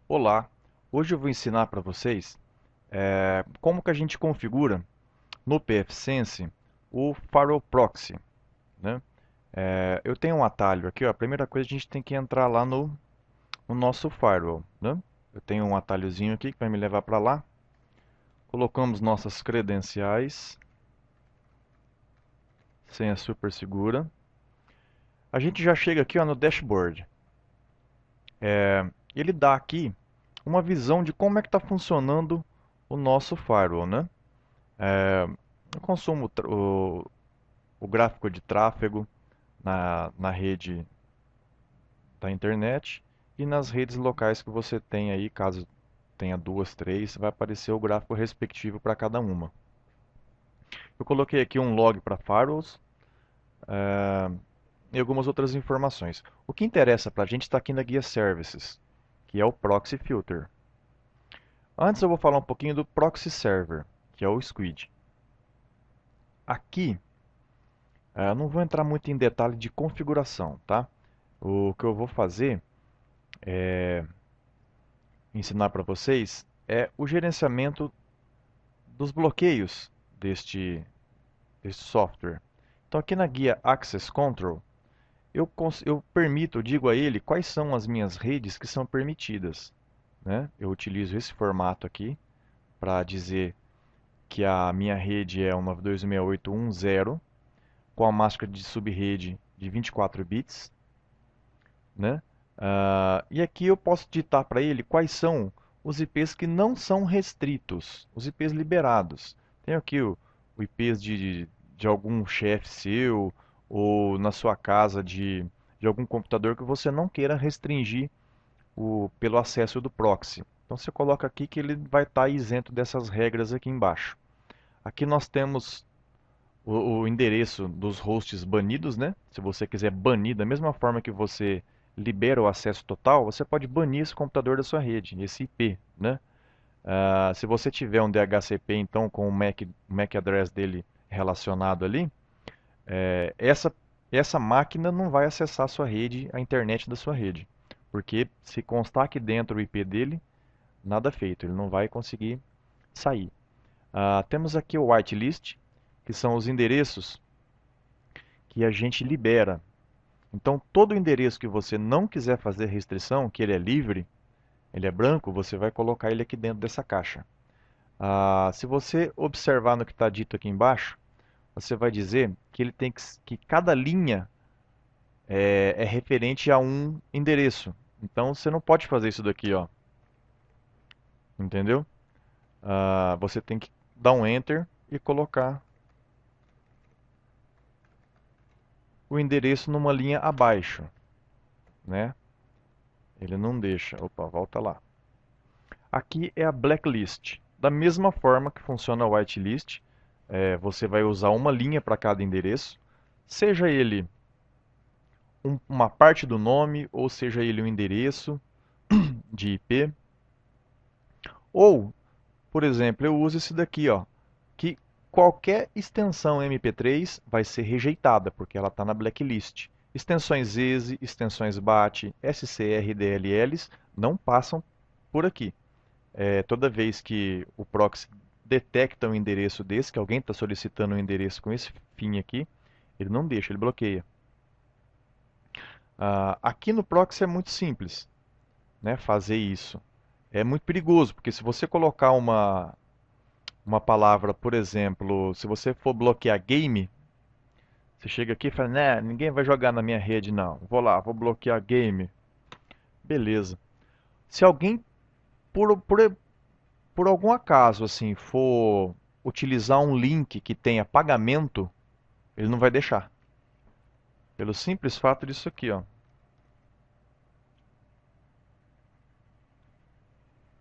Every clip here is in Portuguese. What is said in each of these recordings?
Olá, hoje eu vou ensinar para vocês como que a gente configura no pfSense o Firewall Proxy, né? Eu tenho um atalho aqui, ó. A primeira coisa a gente tem que entrar lá no nosso firewall, né? Eu tenho um atalhozinho aqui que vai me levar para lá. Colocamos nossas credenciais, senha super segura. A gente já chega aqui, ó, no dashboard. Ele dá aqui uma visão de como é que está funcionando o nosso firewall, né? Eu consumo o gráfico de tráfego na rede da internet e nas redes locais que você tem aí, caso tenha duas, três, vai aparecer o gráfico respectivo para cada uma. Eu coloquei aqui um log para firewalls e algumas outras informações. O que interessa para a gente está aqui na guia Services, que é o Proxy Filter. Antes eu vou falar um pouquinho do Proxy Server, que é o Squid. Aqui, eu não vou entrar muito em detalhe de configuração, tá? O que eu vou fazer ensinar para vocês é o gerenciamento dos bloqueios deste software. Então aqui na guia Access Control, eu permito, eu digo a ele quais são as minhas redes que são permitidas, né? Eu utilizo esse formato aqui para dizer que a minha rede é 192.168.1.0 com a máscara de subrede de 24 bits, né? E aqui eu posso digitar para ele quais são os IPs que não são restritos, os IPs liberados. Tenho aqui o IPs de algum chefe seu ou na sua casa de algum computador que você não queira restringir pelo acesso do proxy. Então você coloca aqui que ele vai estar isento dessas regras aqui embaixo. Aqui nós temos o endereço dos hosts banidos, né? Se você quiser banir da mesma forma que você libera o acesso total, você pode banir esse computador da sua rede, esse IP, né? Se você tiver um DHCP, então, com o MAC address dele relacionado ali, essa máquina não vai acessar a sua rede, a internet da sua rede. Porque se constar aqui dentro o IP dele, nada feito, ele não vai conseguir sair. Temos aqui o whitelist, que são os endereços que a gente libera. Então, todo endereço que você não quiser fazer restrição, que ele é livre, ele é branco, você vai colocar ele aqui dentro dessa caixa. Se você observar no que está dito aqui embaixo, você vai dizer que ele tem que cada linha é referente a um endereço. Então, você não pode fazer isso daqui, ó. Entendeu? Você tem que dar um Enter e colocar o endereço numa linha abaixo, né? Ele não deixa. Opa, volta lá. Aqui é a blacklist. Da mesma forma que funciona a whitelist, você vai usar uma linha para cada endereço, seja ele uma parte do nome, ou seja ele um endereço de IP. Ou, por exemplo, eu uso esse daqui, ó, que qualquer extensão MP3 vai ser rejeitada, porque ela está na blacklist. Extensões EXE, extensões BAT, SCR, DLLs não passam por aqui. Toda vez que o proxy detecta um endereço desse, que alguém está solicitando um endereço com esse fim aqui, ele não deixa, ele bloqueia. Aqui no proxy é muito simples, né, fazer isso. É muito perigoso, porque se você colocar uma palavra, por exemplo, se você for bloquear game, você chega aqui e fala, né, ninguém vai jogar na minha rede, não. Vou lá, vou bloquear game. Beleza. Se alguém, por, por, por algum acaso, assim, for utilizar um link que tenha pagamento, ele não vai deixar. Pelo simples fato disso aqui, ó.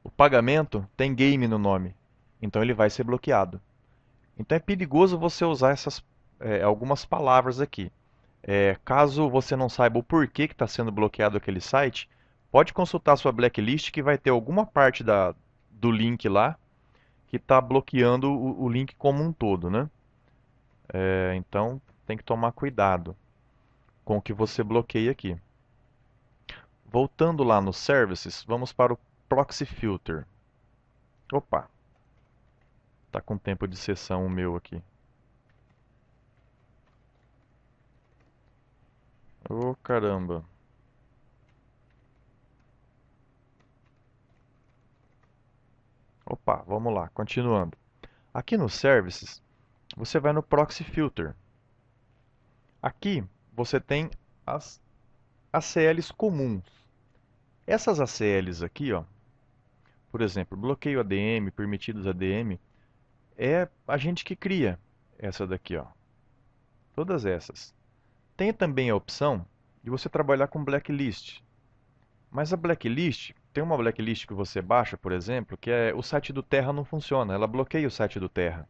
O pagamento tem game no nome, então ele vai ser bloqueado. Então é perigoso você usar algumas palavras aqui. Caso você não saiba o porquê que está sendo bloqueado aquele site, pode consultar sua blacklist que vai ter alguma parte do link lá que está bloqueando o link como um todo, né? Então tem que tomar cuidado com o que você bloqueia aqui. Voltando lá no Services, vamos para o Proxy Filter. Opa, tá com tempo de sessão o meu aqui. Ô caramba. Opa, vamos lá, continuando. Aqui no Services, você vai no Proxy Filter. Aqui você tem as ACLs comuns. Essas ACLs aqui, ó, por exemplo, bloqueio ADM, permitidos ADM, é a gente que cria essa daqui, ó. Todas essas. Tem também a opção de você trabalhar com blacklist. Mas a blacklist, tem uma blacklist que você baixa, por exemplo, que é o site do Terra não funciona, ela bloqueia o site do Terra.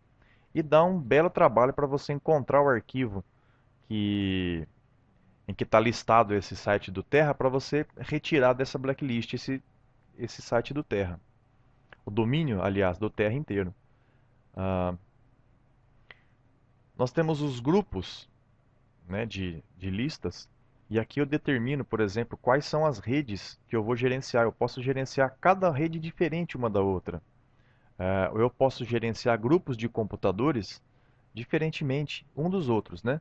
E dá um belo trabalho para você encontrar o arquivo que, em que está listado esse site do Terra para você retirar dessa blacklist esse site do Terra. O domínio, aliás, do Terra inteiro. Ah, nós temos os grupos, né, de listas. E aqui eu determino, por exemplo, quais são as redes que eu vou gerenciar. Eu posso gerenciar cada rede diferente uma da outra. Ou eu posso gerenciar grupos de computadores diferentemente um dos outros, né?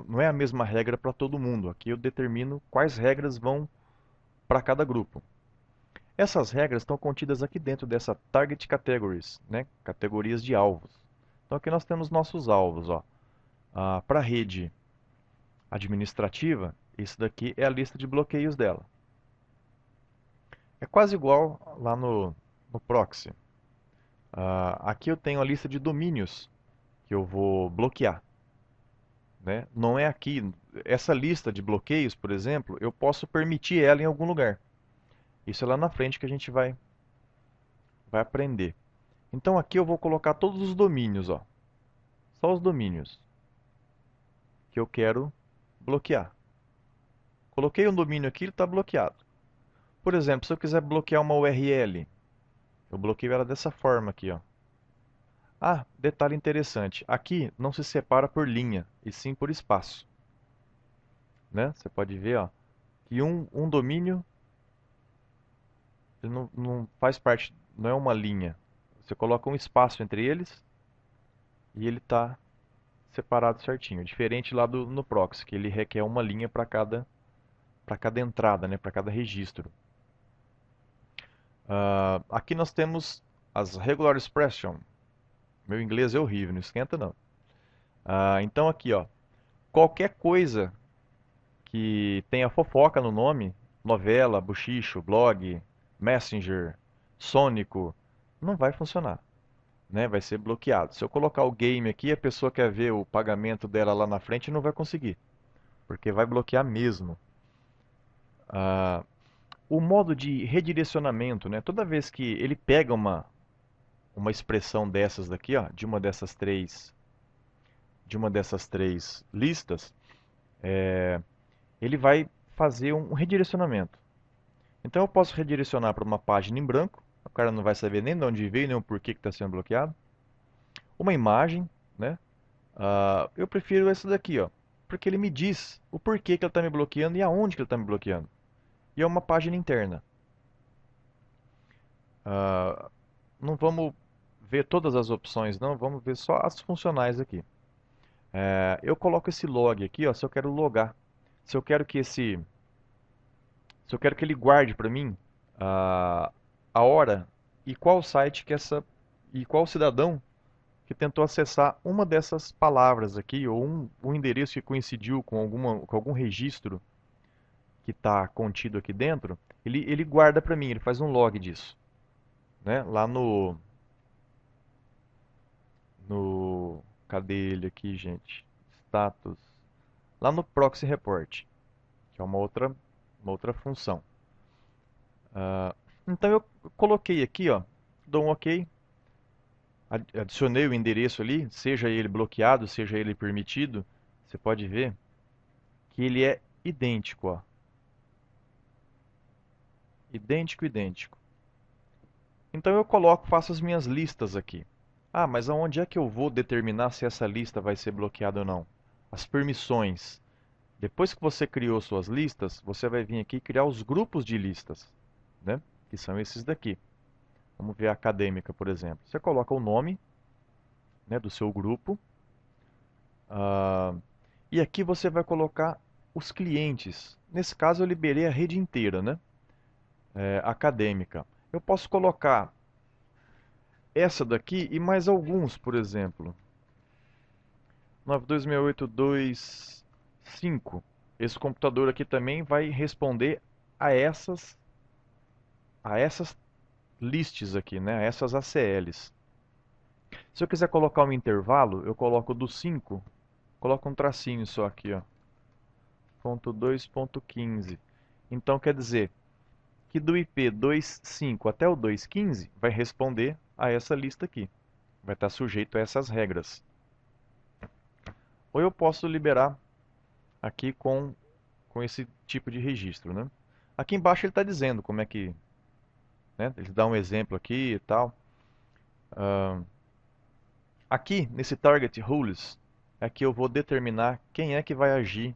Não é a mesma regra para todo mundo. Aqui eu determino quais regras vão para cada grupo. Essas regras estão contidas aqui dentro dessa Target Categories, né? Categorias de alvos. Então aqui nós temos nossos alvos, ó. Para a rede administrativa, isso daqui é a lista de bloqueios dela. É quase igual lá no proxy. Aqui eu tenho a lista de domínios que eu vou bloquear, né? Não é aqui. Essa lista de bloqueios, por exemplo, eu posso permitir ela em algum lugar. Isso é lá na frente que a gente vai aprender. Então aqui eu vou colocar todos os domínios, ó. Só os domínios que eu quero bloquear. Coloquei um domínio aqui, ele está bloqueado. Por exemplo, se eu quiser bloquear uma URL, eu bloqueio ela dessa forma aqui, ó. Detalhe interessante. Aqui não se separa por linha, e sim por espaço. Né? Você pode ver, ó, que um domínio ele não faz parte, não é uma linha. Você coloca um espaço entre eles e ele está separado certinho. Diferente lá no proxy, que ele requer uma linha para cada entrada, né? Para cada registro. Aqui nós temos as regular expression. Meu inglês é horrível, não esquenta não. Então aqui, ó, qualquer coisa que tenha fofoca no nome, novela, bochicho, blog, messenger, sônico, não vai funcionar, né? Vai ser bloqueado. Se eu colocar o game aqui, a pessoa quer ver o pagamento dela lá na frente e não vai conseguir, porque vai bloquear mesmo. Ah, o modo de redirecionamento, né? Toda vez que ele pega uma expressão dessas daqui, ó, de uma dessas três listas, ele vai fazer um redirecionamento. Então eu posso redirecionar para uma página em branco, o cara não vai saber nem de onde veio, nem o porquê que está sendo bloqueado. Uma imagem, né? Eu prefiro esse daqui, ó, porque ele me diz o porquê que ele está me bloqueando e aonde que ele está me bloqueando. E é uma página interna. Não vamos ver todas as opções, não, vamos ver só as funcionais aqui. Eu coloco esse log aqui, ó, se eu quero logar. Se eu quero que ele guarde para mim a hora e qual site e qual cidadão que tentou acessar uma dessas palavras aqui ou um endereço que coincidiu com algum registro que está contido aqui dentro, ele guarda para mim, ele faz um log disso, né? Lá cadê ele aqui, gente? Status. Lá no Proxy Report, que é uma outra função. Então eu coloquei aqui, ó, dou um OK, adicionei o endereço ali, seja ele bloqueado, seja ele permitido, você pode ver que ele é idêntico, ó. Idêntico, idêntico. Então eu faço as minhas listas aqui. Mas aonde é que eu vou determinar se essa lista vai ser bloqueada ou não? As permissões. Depois que você criou suas listas, você vai vir aqui criar os grupos de listas, né? Que são esses daqui. Vamos ver a acadêmica, por exemplo. Você coloca o nome, né, do seu grupo. ah, e aqui você vai colocar os clientes. Nesse caso, eu liberei a rede inteira, né? Acadêmica. Eu posso colocar essa daqui e mais alguns, por exemplo. 9268225. Esse computador aqui também vai responder a essas lists aqui, né? A essas ACLs. Se eu quiser colocar um intervalo, eu coloco do 5, coloco um tracinho só aqui, ó. Ponto 2.15. Então quer dizer que do IP 2.5 até o 2.15 vai responder a essa lista aqui. Vai estar sujeito a essas regras. Ou eu posso liberar aqui com esse tipo de registro, né? Aqui embaixo ele está dizendo como é que, né? Ele dá um exemplo aqui e tal. Aqui nesse Target Rules é que eu vou determinar quem é que vai agir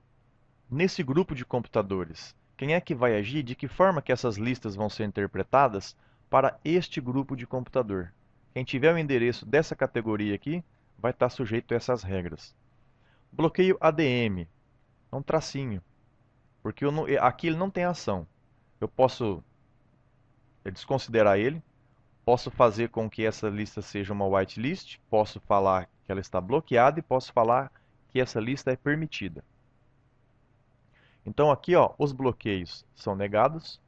nesse grupo de computadores. Quem é que vai agir, de que forma que essas listas vão ser interpretadas para este grupo de computador. Quem tiver o endereço dessa categoria aqui vai estar sujeito a essas regras. Bloqueio ADM, é um tracinho, porque aqui ele não tem ação. Eu posso desconsiderar ele, posso fazer com que essa lista seja uma whitelist, posso falar que ela está bloqueada e posso falar que essa lista é permitida. Então aqui, ó, os bloqueios são negados,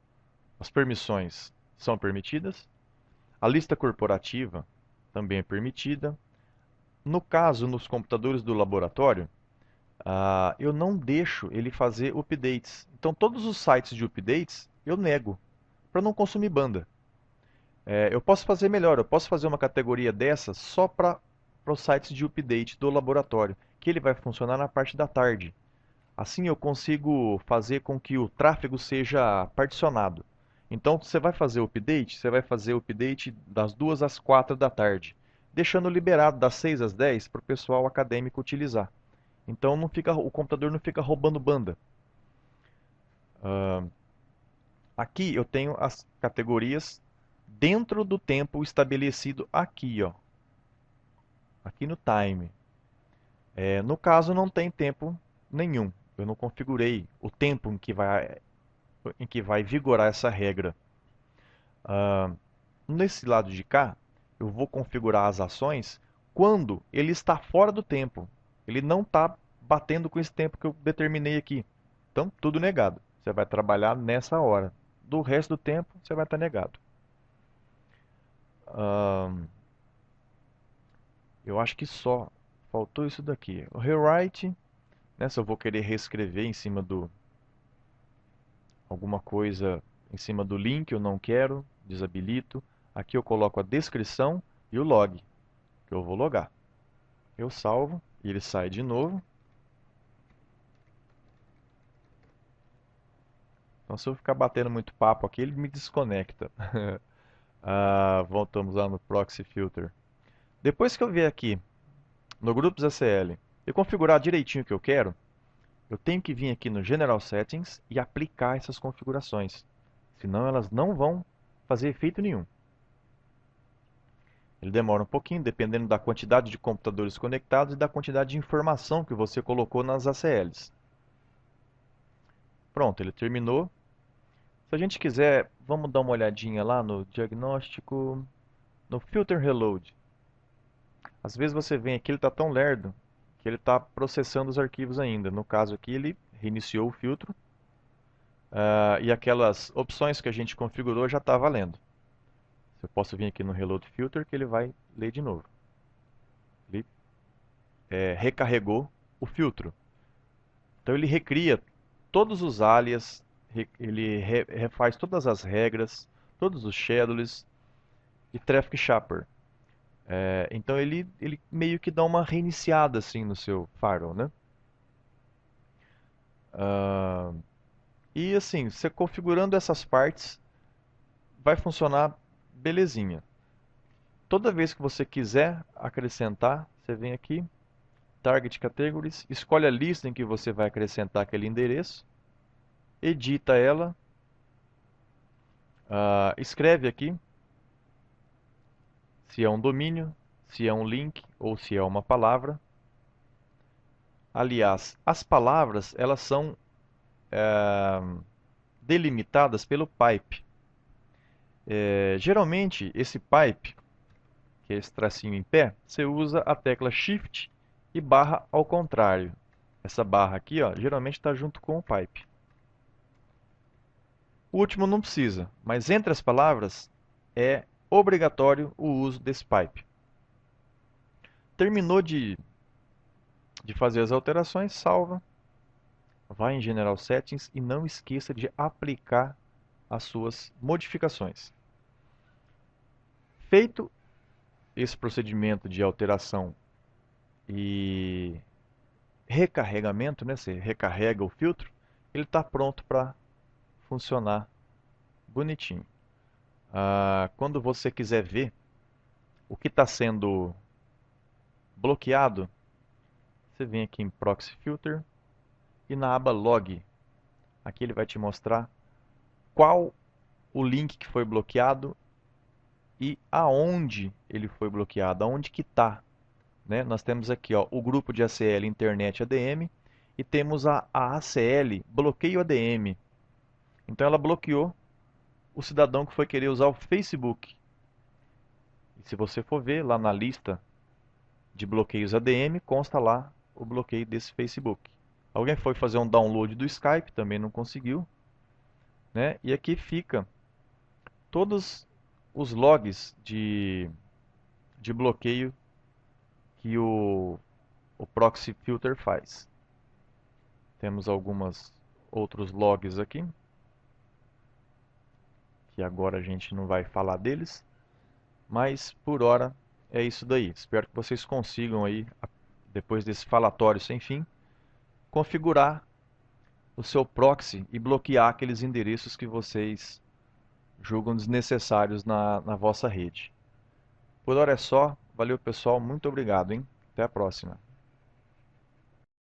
as permissões são permitidas, a lista corporativa também é permitida. No caso, nos computadores do laboratório, eu não deixo ele fazer updates. Então todos os sites de updates eu nego, para não consumir banda. Eu posso fazer melhor, eu posso fazer uma categoria dessa só para os sites de update do laboratório, que ele vai funcionar na parte da tarde. Assim eu consigo fazer com que o tráfego seja particionado. Então você vai fazer o update das 2 às 4 da tarde, deixando liberado das 6 às 10 para o pessoal acadêmico utilizar. Então o computador não fica roubando banda. Aqui eu tenho as categorias dentro do tempo estabelecido aqui, ó. Aqui no time. No caso não tem tempo nenhum. Eu não configurei o tempo em que vai vigorar essa regra. Nesse lado de cá, eu vou configurar as ações quando ele está fora do tempo. Ele não está batendo com esse tempo que eu determinei aqui. Então, tudo negado. Você vai trabalhar nessa hora. Do resto do tempo, você vai estar negado. Eu acho que só faltou isso daqui. O rewrite, né, se eu vou querer reescrever em cima do alguma coisa em cima do link, eu não quero, desabilito. Aqui eu coloco a descrição e o log, que eu vou logar. Eu salvo e ele sai de novo. Então se eu ficar batendo muito papo aqui, ele me desconecta. Voltamos lá no Proxy Filter. Depois que eu vier aqui no Groups ACL e configurar direitinho o que eu quero, eu tenho que vir aqui no General Settings e aplicar essas configurações. Senão elas não vão fazer efeito nenhum. Ele demora um pouquinho, dependendo da quantidade de computadores conectados e da quantidade de informação que você colocou nas ACLs. Pronto, ele terminou. Se a gente quiser, vamos dar uma olhadinha lá no diagnóstico, no Filter Reload. Às vezes você vem aqui, ele está tão lerdo que ele está processando os arquivos ainda. No caso aqui, ele reiniciou o filtro e aquelas opções que a gente configurou já está valendo. Eu posso vir aqui no Reload Filter que ele vai ler de novo. Ele recarregou o filtro. Então ele recria todos os alias, ele refaz todas as regras, todos os schedules e Traffic Shaper. Então ele meio que dá uma reiniciada assim no seu firewall, né? E assim, você configurando essas partes, vai funcionar belezinha. Toda vez que você quiser acrescentar, você vem aqui, Target Categories, escolhe a lista em que você vai acrescentar aquele endereço, edita ela, Escreve aqui se é um domínio, se é um link ou se é uma palavra. Aliás, as palavras elas são delimitadas pelo pipe. Geralmente, esse pipe, que é esse tracinho em pé, você usa a tecla Shift e barra ao contrário. Essa barra aqui, ó, geralmente está junto com o pipe. O último não precisa, mas entre as palavras é obrigatório o uso desse pipe. Terminou de fazer as alterações, salva, vai em General Settings e não esqueça de aplicar as suas modificações. Feito esse procedimento de alteração e recarregamento, né? Você recarrega o filtro, ele está pronto para funcionar bonitinho. Quando você quiser ver o que está sendo bloqueado, você vem aqui em Proxy Filter e na aba Log. Aqui ele vai te mostrar qual o link que foi bloqueado e aonde ele foi bloqueado, aonde que está. Né? Nós temos aqui ó, o grupo de ACL Internet ADM e temos a ACL Bloqueio ADM. Então ela bloqueou o cidadão que foi querer usar o Facebook. E se você for ver lá na lista de bloqueios ADM, consta lá o bloqueio desse Facebook. Alguém foi fazer um download do Skype, também não conseguiu. Né? E aqui fica todos os logs de bloqueio que o Proxy Filter faz. Temos alguns outros logs aqui, que agora a gente não vai falar deles, mas por hora é isso daí. Espero que vocês consigam aí, depois desse falatório sem fim, configurar o seu proxy e bloquear aqueles endereços que vocês julgam desnecessários na vossa rede. Por hora é só. Valeu, pessoal. Muito obrigado, hein? Até a próxima.